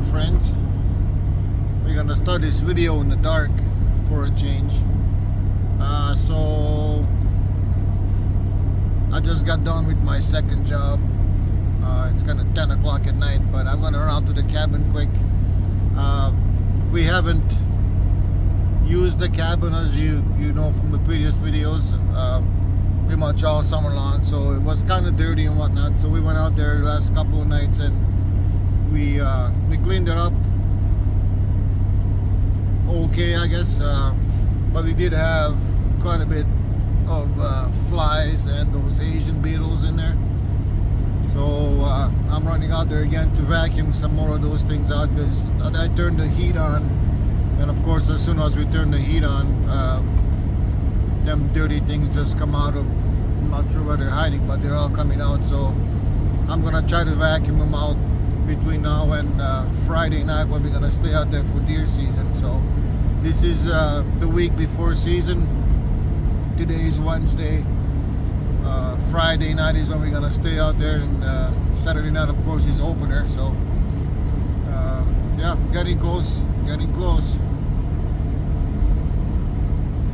afternoon, friends. We're gonna start this video in the dark for a change. So I just got done with my second job. It's kind of 10 o'clock at night, but I'm gonna run out to the cabin quick. We haven't used the cabin, as you know from the previous videos, pretty much all summer long, so it was kind of dirty and whatnot. So we went out there the last couple of nights and we cleaned it up okay, I guess, but we did have quite a bit of flies and those Asian beetles in there. So I'm running out there again to vacuum some more of those things out, because I turned the heat on, and of course as soon as we turn the heat on, them dirty things just come out of, I'm not sure where they're hiding, but they're all coming out. So I'm gonna try to vacuum them out between now and Friday night, when we're gonna stay out there for deer season. So this is the week before season. Today is Wednesday. Friday night is when we're gonna stay out there, and Saturday night, of course, is opener. So yeah, getting close.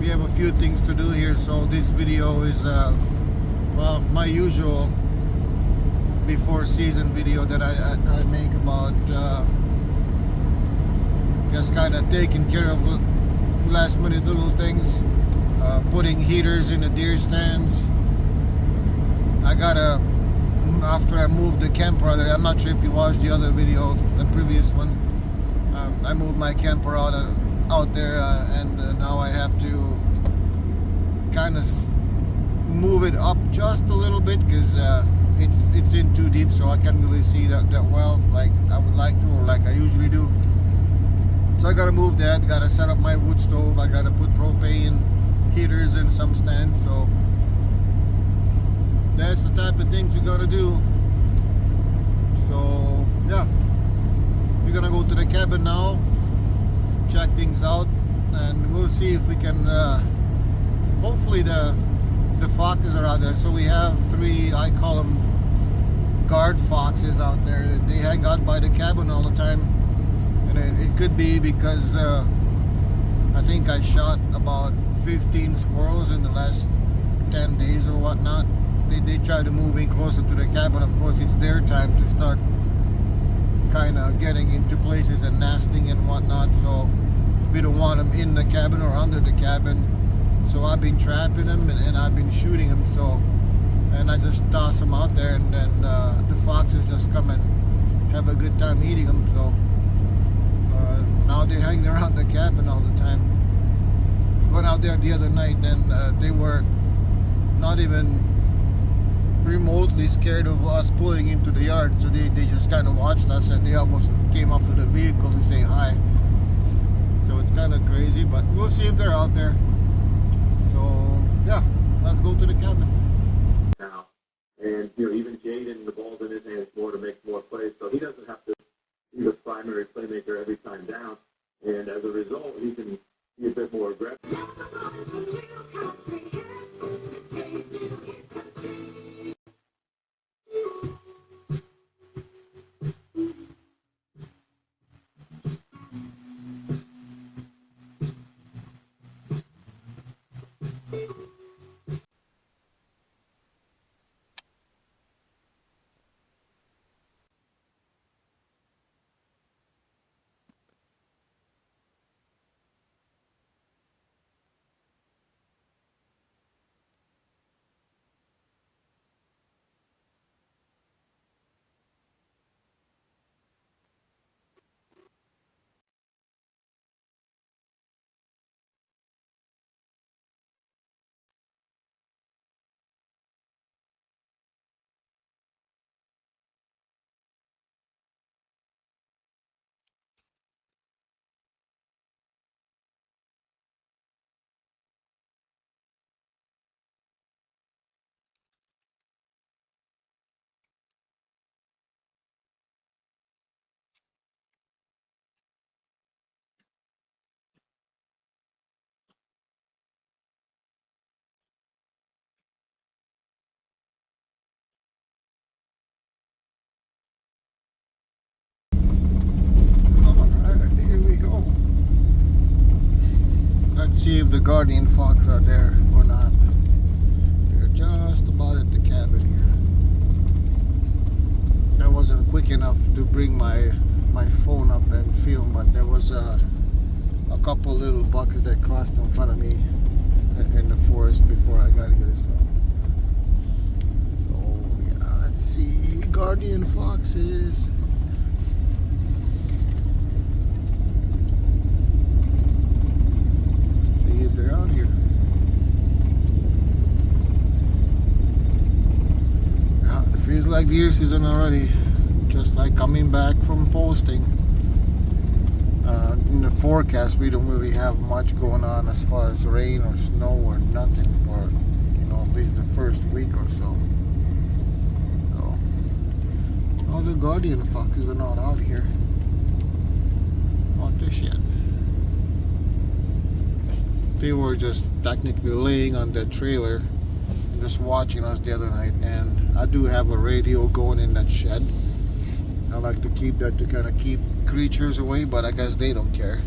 We have a few things to do here, so this video is well, my usual before season video that I make about just kind of taking care of last minute little things, putting heaters in the deer stands. I gotta, after I moved the camper out there, I'm not sure if you watched the other video, the previous one, I moved my camper out there, and now I have to kind of move it up just a little bit, because it's in too deep, so I can't really see that well like I would like to, or like I usually do. So I gotta move that, gotta set up my wood stove, I gotta put propane heaters in some stands. So that's the type of things we gotta do. So yeah, we're gonna go to the cabin now, check things out, and we'll see if we can hopefully the foxes are out there. So we have 3, I call them guard foxes out there. They hang out by the cabin all the time, and it could be because I think I shot about 15 squirrels in the last 10 days or whatnot. They try to move in closer to the cabin. Of course, it's their time to start kind of getting into places and nesting and whatnot, so we don't want them in the cabin or under the cabin. So I've been trapping them, and I've been shooting them. So, and I just toss them out there, and then the foxes just come and have a good time eating them. So now they're hanging around the cabin all the time. Went out there the other night, and they were not even remotely scared of us pulling into the yard. So they just kind of watched us, and they almost came up to the vehicle to say hi. So it's kind of crazy, but we'll see if they're out there. So yeah, let's go to the cabin now. And even Jaden, the ball's in his hands more to make more plays, so he doesn't have to be the primary playmaker every time down. And as a result, he can be a bit more aggressive. see if the guardian fox are there or not. They're just about at the cabin here. I wasn't quick enough to bring my phone up and film, but there was a couple little buckets that crossed in front of me in the forest before I got here. So yeah, let's see, guardian foxes. See if they're out here. Yeah, it feels like deer season already. Just like coming back from posting. In the forecast, we don't really have much going on as far as rain or snow or nothing for, at least the first week or so. So, all the guardian foxes are not out here. Not just yet. They were just technically laying on the trailer, just watching us the other night, and I do have a radio going in that shed. I like to keep that to kind of keep creatures away, but I guess they don't care.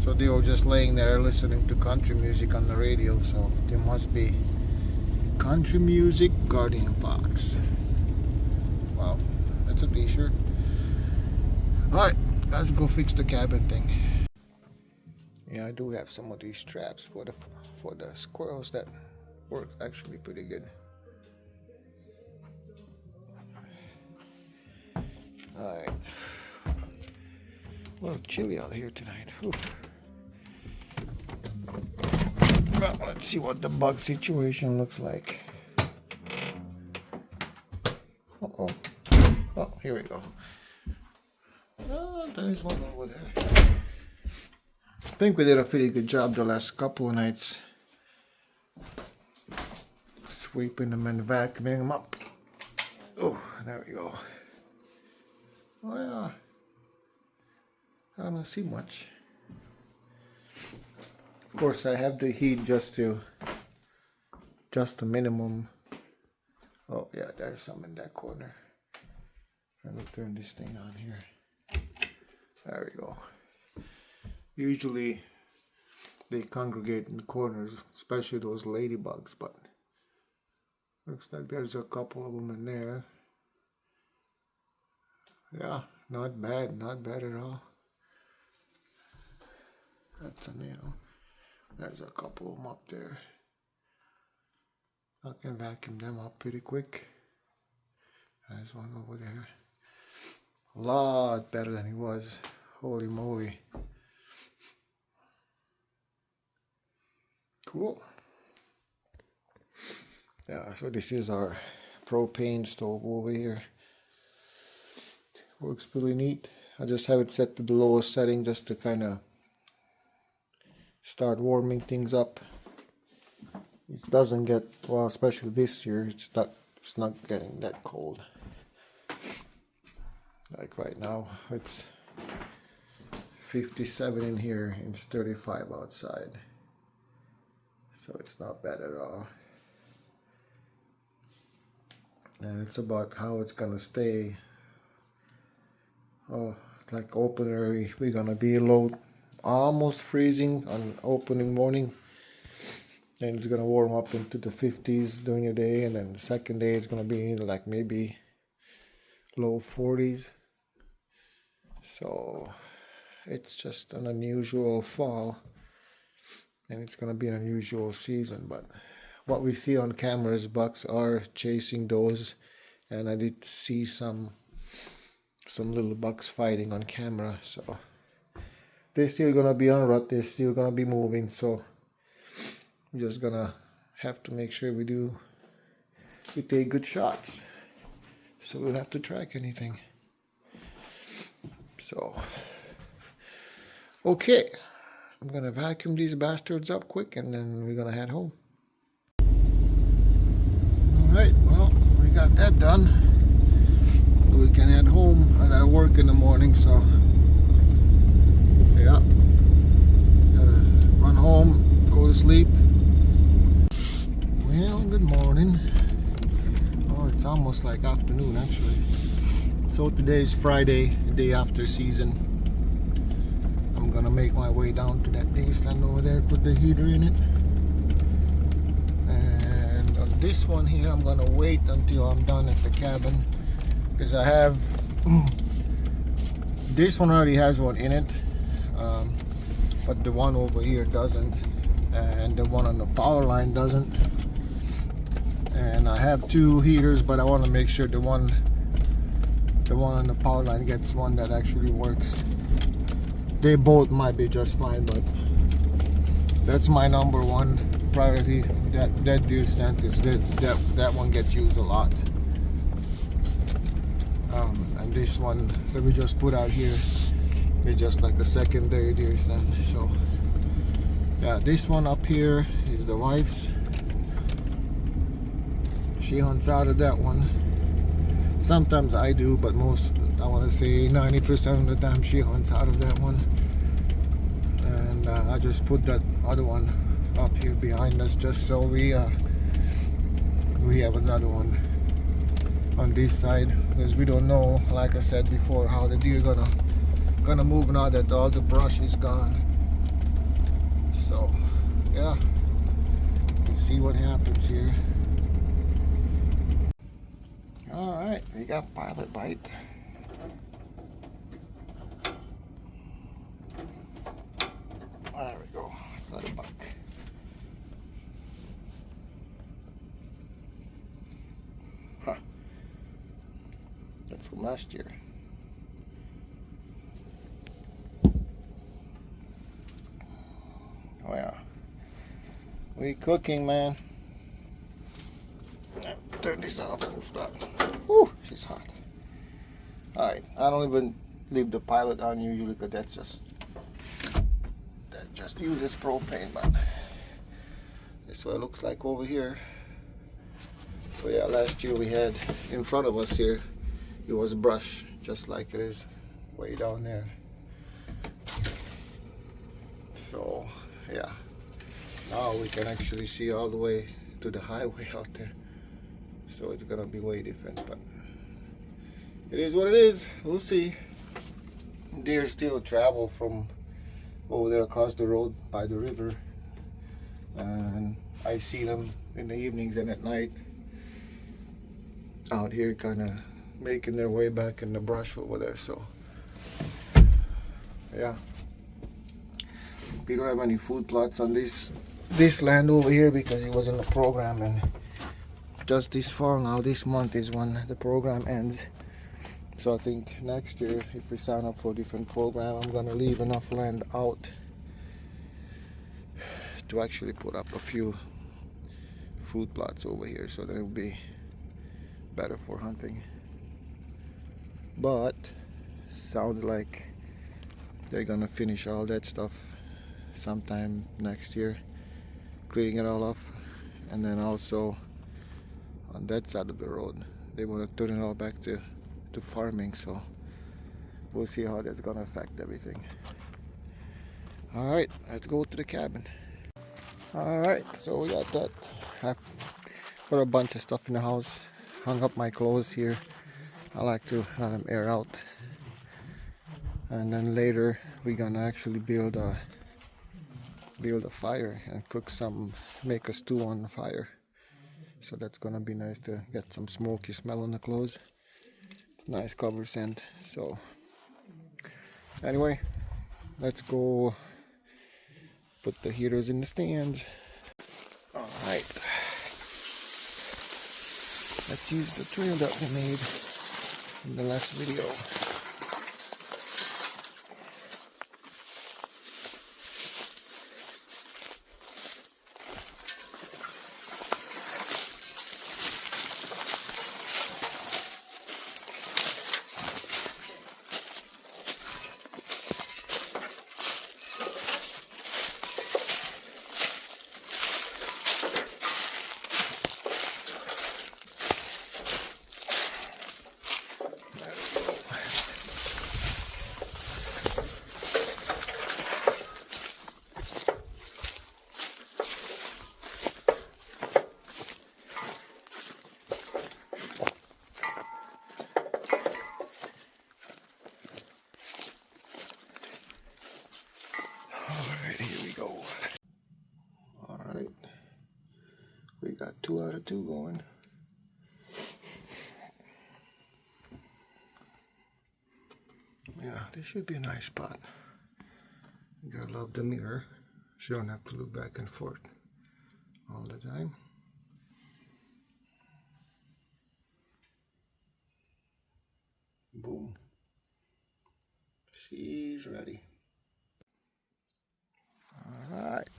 So they were just laying there listening to country music on the radio, so there must be country music guardian fox. Wow, that's a t-shirt. Alright, let's go fix the cabin thing. Yeah, I do have some of these traps for the squirrels that works actually pretty good. Alright. A little chilly out here tonight. Whew. Well, let's see what the bug situation looks like. Uh-oh. Oh, here we go. Oh, there's one over there. I think we did a pretty good job the last couple of nights. Sweeping them and vacuuming them up. Oh, there we go. Oh yeah, I don't see much. Of course, I have the heat just the minimum. Oh yeah, there's some in that corner. Let me turn this thing on here. There we go. Usually they congregate in the corners, especially those ladybugs, but looks like there's a couple of them in there. Yeah, not bad at all. That's a nail. There's a couple of them up there. I can vacuum them up pretty quick. There's one over there. A lot better than he was. Holy moly. Cool. Yeah, so this is our propane stove over here. Works pretty neat. I just have it set to the lowest setting just to kind of start warming things up. It doesn't get, well, especially this year, it's not getting that cold. Like right now, it's 57 in here and it's 35 outside. So it's not bad at all. And it's about how it's gonna stay. Oh, like opener, we're gonna be low, almost freezing on opening morning. Then it's gonna warm up into the 50s during the day, and then the second day it's gonna be like maybe low 40s. So it's just an unusual fall, and it's gonna be an unusual season. But what we see on cameras, bucks are chasing those, and I did see some little bucks fighting on camera. So they're still gonna be on rut, they're still gonna be moving, so we're just gonna have to make sure we take good shots so we don't have to track anything. So okay, I'm gonna vacuum these bastards up quick and then we're gonna head home. Alright, well, we got that done. We can head home. I gotta work in the morning, so yeah, gotta run home, go to sleep. Well, good morning. Oh, it's almost like afternoon actually. So today is Friday, the day after season. I'm gonna make my way down to that deer stand over there, put the heater in it. And on this one here, I'm gonna wait until I'm done at the cabin, because I have this one already has one in it, but the one over here doesn't, and the one on the power line doesn't. And I have two heaters, but I want to make sure the one on the power line gets one that actually works. They both might be just fine, but that's my number one priority, that deer stand, because that one gets used a lot. And this one that we just put out here is just like a secondary deer stand. So yeah, this one up here is the wife's. She hunts out of that one. Sometimes I do, but I want to say 90% of the time she hunts out of that one. And I just put that other one up here behind us, just so we have another one on this side, because we don't know, like I said before, how the deer gonna move now that all the brush is gone. So yeah, we'll see what happens here. Alright, we got pilot bite. There we go. It's not a buck. Huh. That's from last year. Oh yeah. We cooking, man. Turn this off. Stop. Woo, she's hot. Alright, I don't even leave the pilot on usually, because that just uses propane, but this is what it looks like over here. So yeah, last year we had in front of us here, it was brush, just like it is way down there. So yeah, now we can actually see all the way to the highway out there. So it's gonna be way different, but it is what it is. We'll see. Deer still travel from over there across the road by the river, and I see them in the evenings and at night out here, kind of making their way back in the brush over there. So yeah, we don't have any food plots on this land over here, because it was in the program, and just this fall now, this month is when the program ends. So I think next year, if we sign up for a different program, I'm gonna leave enough land out to actually put up a few food plots over here, so that it'll be better for hunting. But sounds like they're gonna finish all that stuff sometime next year, clearing it all off, and then also on that side of the road they want to turn it all back to farming. So we'll see how that's gonna affect everything. All right, let's go to the cabin. All right, so we got that. I put a bunch of stuff in the house, hung up my clothes here. I like to let them air out, and then later we're gonna actually build a fire and cook some, make a stew on the fire. So that's gonna be nice to get some smoky smell on the clothes. It's nice cover scent. So anyway, let's go put the heaters in the stands. Alright, let's use the trail that we made in the last video. Got 2 out of 2 going. Yeah, this should be a nice spot. You gotta love the mirror, so you don't have to look back and forth all the time. Boom. She's ready. Alright.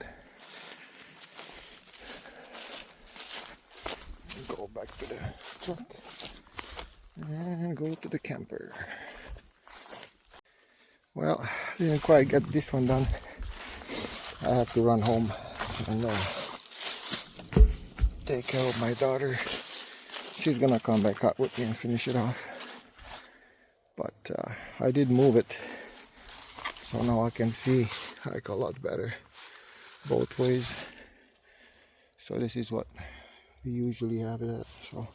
Go back to the truck and go to the camper. Well, didn't quite get this one done. I have to run home and take care of my daughter. She's gonna come back out with me and finish it off. But I did move it, so now I can see like a lot better both ways. So this is what we usually have it at. So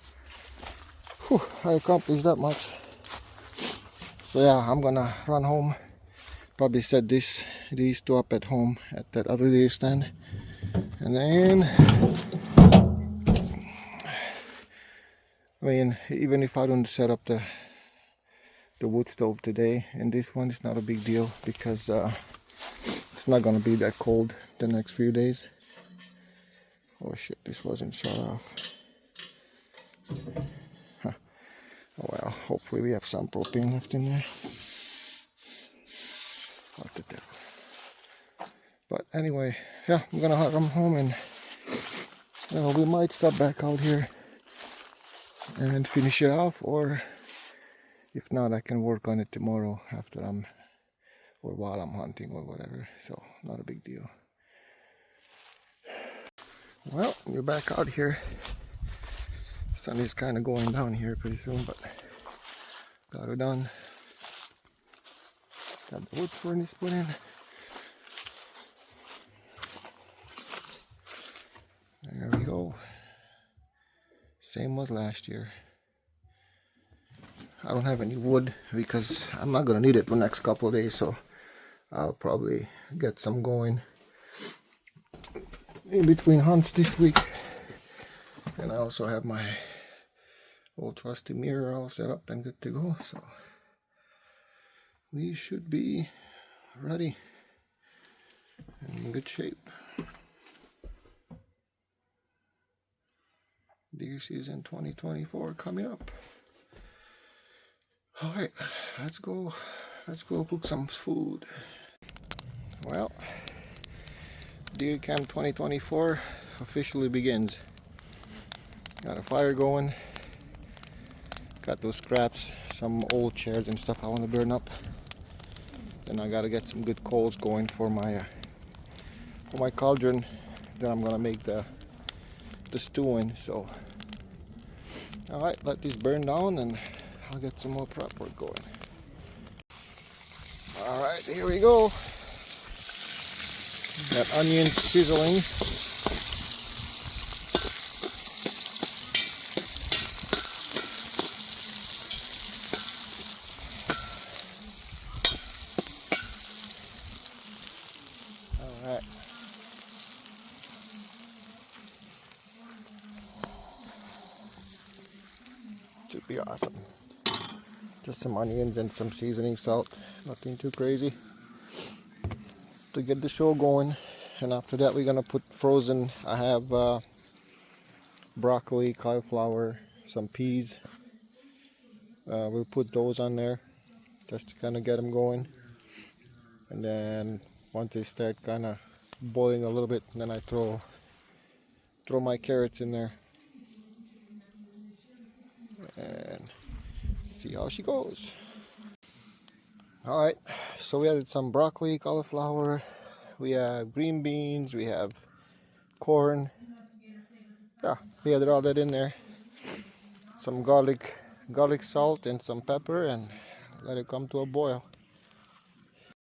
whew, I accomplished that much. So yeah, I'm gonna run home. Probably set these two up at home at that other deer stand, and then I mean, even if I don't set up the wood stove today, and this one is not a big deal because it's not gonna be that cold the next few days. Oh shit, this wasn't shut off. Huh. Oh well, hopefully we have some propane left in there. Hard to tell. But anyway, yeah, I'm gonna run home and we might stop back out here and finish it off, or if not, I can work on it tomorrow after or while I'm hunting or whatever. So not a big deal. Well, we're back out here. Sun is kind of going down here pretty soon, but got it done. Got the wood furnace put in. There we go. Same as last year. I don't have any wood because I'm not gonna need it for the next couple of days, so I'll probably get some going in between hunts this week. And I also have my old trusty mirror all set up and good to go, so these should be ready and in good shape. Deer season 2024 coming up. Alright, let's go cook some food. Well, Deer Camp 2024 officially begins. Got a fire going. Got those scraps, some old chairs and stuff I want to burn up. Then I gotta get some good coals going for my cauldron that I'm gonna make the stew in. So, all right, let these burn down and I'll get some more prep work going. All right, here we go. Got onions sizzling. All right. Should be awesome. Just some onions and some seasoning salt, nothing too crazy to get the show going. And after that we're gonna put frozen, I have broccoli, cauliflower, some peas. We'll put those on there just to kind of get them going. And then once they start kind of boiling a little bit, then I throw my carrots in there and see how she goes. Alright, so we added some broccoli, cauliflower, we have green beans, we have corn. Yeah, we added all that in there. Some garlic salt and some pepper, and let it come to a boil.